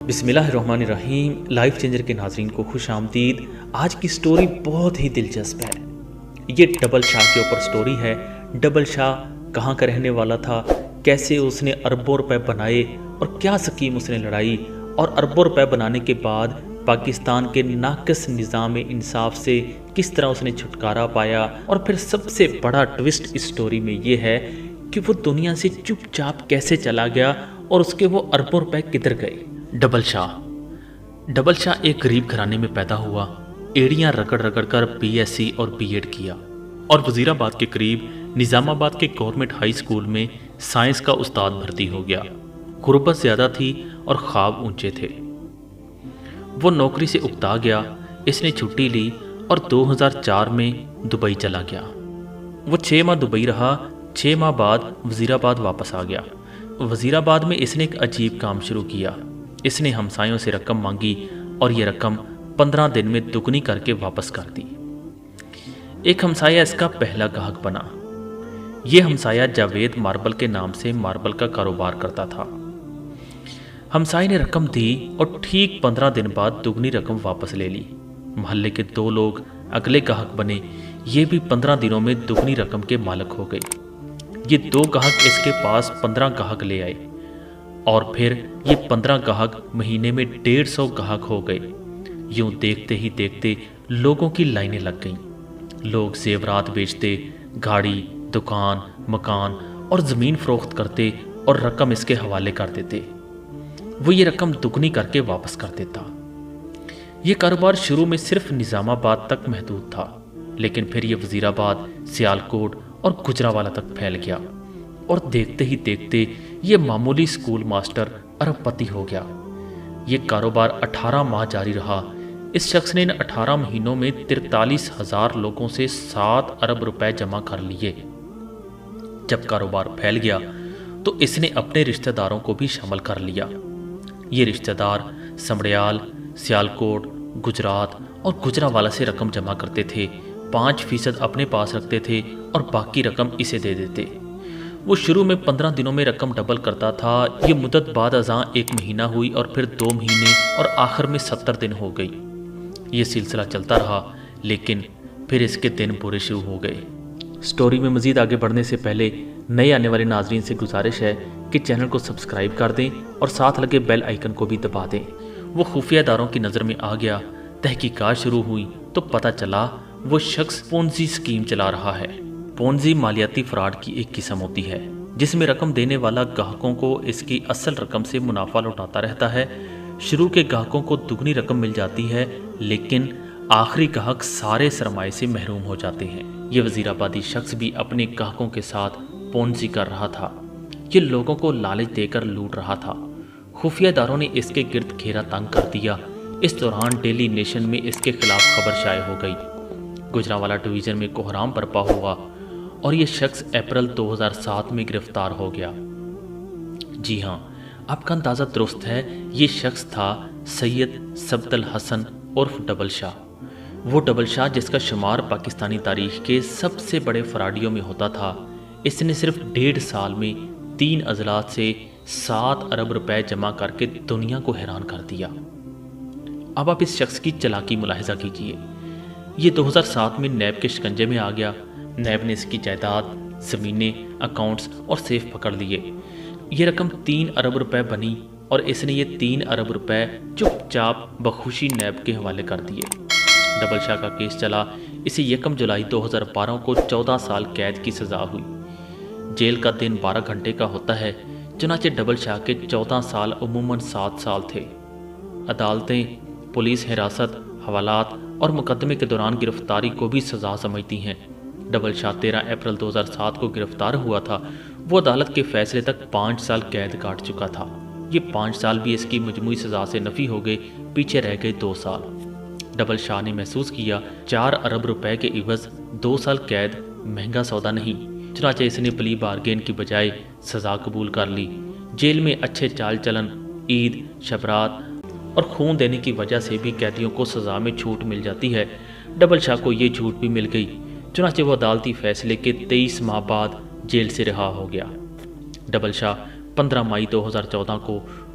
بسم اللہ الرحمن الرحیم۔ لائف چینجر کے ناظرین کو خوش آمدید۔ آج کی سٹوری بہت ہی دلچسپ ہے۔ یہ ڈبل شاہ کے اوپر سٹوری ہے۔ ڈبل شاہ کہاں کا رہنے والا تھا، کیسے اس نے اربوں روپے بنائے اور کیا سکیم اس نے لڑائی، اور اربوں روپے بنانے کے بعد پاکستان کے ناقص نظام انصاف سے کس طرح اس نے چھٹکارا پایا، اور پھر سب سے بڑا ٹوسٹ اس سٹوری میں یہ ہے کہ وہ دنیا سے چپ چاپ کیسے چلا گیا اور اس کے وہ اربوں روپے کدھر گئے۔ ڈبل شاہ ایک غریب گھرانے میں پیدا ہوا۔ ایڑیاں رگڑ رگڑ کر بی ایس سی اور بی ایڈ کیا اور وزیر آباد کے قریب نظام آباد کے گورنمنٹ ہائی اسکول میں سائنس کا استاد بھرتی ہو گیا۔ غربت زیادہ تھی اور خواب اونچے تھے۔ وہ نوکری سے اکتا گیا۔ اس نے چھٹی لی اور 2004 میں دبئی چلا گیا۔ وہ 6 ماہ دبئی رہا۔ 6 ماہ بعد وزیر آباد واپس آ گیا۔ وزیر آباد میں اس نے ایک عجیب کام شروع کیا۔ اس نے ہمسایوں سے رقم مانگی اور یہ رقم 15 دن میں دگنی کر کے واپس کر دی۔ ایک ہمسایہ اس کا پہلا گاہک بنا۔ یہ ہمسایہ جاوید ماربل کے نام سے ماربل کا کاروبار کرتا تھا۔ ہمسائے نے رقم دی اور ٹھیک 15 دن بعد دگنی رقم واپس لے لی۔ محلے کے 2 لوگ اگلے گاہک بنے۔ یہ بھی 15 دنوں میں دگنی رقم کے مالک ہو گئے۔ یہ 2 گاہک اس کے پاس 15 گاہک لے آئے اور پھر یہ 15 گاہک مہینے میں 150 گاہک ہو گئے۔ یوں دیکھتے ہی دیکھتے لوگوں کی لائنیں لگ گئیں۔ لوگ زیورات بیچتے، گاڑی، دکان، مکان اور زمین فروخت کرتے اور رقم اس کے حوالے کر دیتے۔ وہ یہ رقم دگنی کر کے واپس کر دیتا۔ یہ کاروبار شروع میں صرف نظام آباد تک محدود تھا، لیکن پھر یہ وزیر آباد، سیالکوٹ اور گجرانوالہ تک پھیل گیا، اور دیکھتے ہی دیکھتے یہ معمولی سکول ماسٹر ارب پتی ہو گیا۔ یہ کاروبار 18 ماہ جاری رہا۔ اس شخص نے ان 18 مہینوں میں 43,000 لوگوں سے 7 ارب روپے جمع کر لیے۔ جب کاروبار پھیل گیا تو اس نے اپنے رشتہ داروں کو بھی شامل کر لیا۔ یہ رشتہ دار سمڑیال، سیالکوٹ، گجرات اور گجرانوالہ سے رقم جمع کرتے تھے۔ 5% اپنے پاس رکھتے تھے اور باقی رقم اسے دے دیتے۔ وہ شروع میں 15 دنوں میں رقم ڈبل کرتا تھا۔ یہ مدت بعد ازاں 1 مہینہ ہوئی اور پھر 2 مہینے اور آخر میں 70 دن ہو گئی۔ یہ سلسلہ چلتا رہا، لیکن پھر اس کے دن برے شروع ہو گئے۔ سٹوری میں مزید آگے بڑھنے سے پہلے نئے آنے والے ناظرین سے گزارش ہے کہ چینل کو سبسکرائب کر دیں اور ساتھ لگے بیل آئیکن کو بھی دبا دیں۔ وہ خفیہ اداروں کی نظر میں آ گیا۔ تحقیقات شروع ہوئی تو پتہ چلا وہ شخص پونزی سکیم چلا رہا ہے۔ پونزی مالیاتی فراڈ کی ایک قسم ہوتی ہے جس میں رقم دینے والا گاہکوں کو اس کی اصل رقم سے منافع لوٹاتا رہتا ہے۔ شروع کے گاہکوں کو دگنی رقم مل جاتی ہے، لیکن آخری گاہک سارے سرمائے سے محروم ہو جاتے ہیں۔ یہ وزیر آبادی شخص بھی اپنے گاہکوں کے ساتھ پونزی کر رہا تھا۔ یہ لوگوں کو لالچ دے کر لوٹ رہا تھا۔ خفیہ اداروں نے اس کے گرد گھیرا تنگ کر دیا۔ اس دوران ڈیلی نیشن میں اس کے خلاف خبر شائع ہو گئی۔ گجرانوالہ ڈویژن میں کوہرام برپا ہوا اور یہ شخص اپریل 2007 میں گرفتار ہو گیا۔ جی ہاں، آپ کا اندازہ درست ہے، یہ شخص تھا سید سبت الحسن عرف ڈبل شاہ۔ وہ ڈبل شاہ جس کا شمار پاکستانی تاریخ کے سب سے بڑے فراڈیوں میں ہوتا تھا۔ اس نے صرف 1.5 سال میں 3 اضلاع سے 7 ارب روپے جمع کر کے دنیا کو حیران کر دیا۔ اب آپ اس شخص کی چالاکی ملاحظہ کیجیے۔ یہ 2007 میں نیب کے شکنجے میں آ گیا۔ نیب نے اس کی جائیداد، زمینیں، اکاؤنٹس اور سیف پکڑ لیے۔ یہ رقم 3 ارب روپے بنی اور اس نے یہ 3 ارب روپے چپ چاپ بخوشی نیب کے حوالے کر دیے۔ ڈبل شاہ کا کیس چلا۔ اسے 1 جولائی 2012 کو 14 سال قید کی سزا ہوئی۔ جیل کا دن 12 گھنٹے کا ہوتا ہے، چنانچہ ڈبل شاہ کے 14 سال عموماً 7 سال تھے۔ عدالتیں پولیس حراست، حوالات اور مقدمے کے دوران گرفتاری کو بھی سزا سمجھتی ہیں۔ ڈبل شاہ 13 اپریل 2007 کو گرفتار ہوا تھا۔ وہ عدالت کے فیصلے تک 5 سال قید کاٹ چکا تھا۔ یہ 5 سال بھی اس کی مجموعی سزا سے نفی ہو گئے، پیچھے رہ گئے 2 سال۔ ڈبل شاہ نے محسوس کیا 4 ارب روپے کے عوض 2 سال قید مہنگا سودا نہیں، چنانچہ اس نے پلی بارگین کی بجائے سزا قبول کر لی۔ جیل میں اچھے چال چلن، عید، شبرات اور خون دینے کی وجہ سے بھی قیدیوں کو سزا میں چھوٹ مل جاتی ہے۔ ڈبل شاہ کو یہ چھوٹ بھی مل گئی، چنانچہ وہ عدالتی فیصلے کے 23 ماہ بعد جیل سے رہا ہو گیا۔ ڈبل شاہ 15 مئی 2014 کو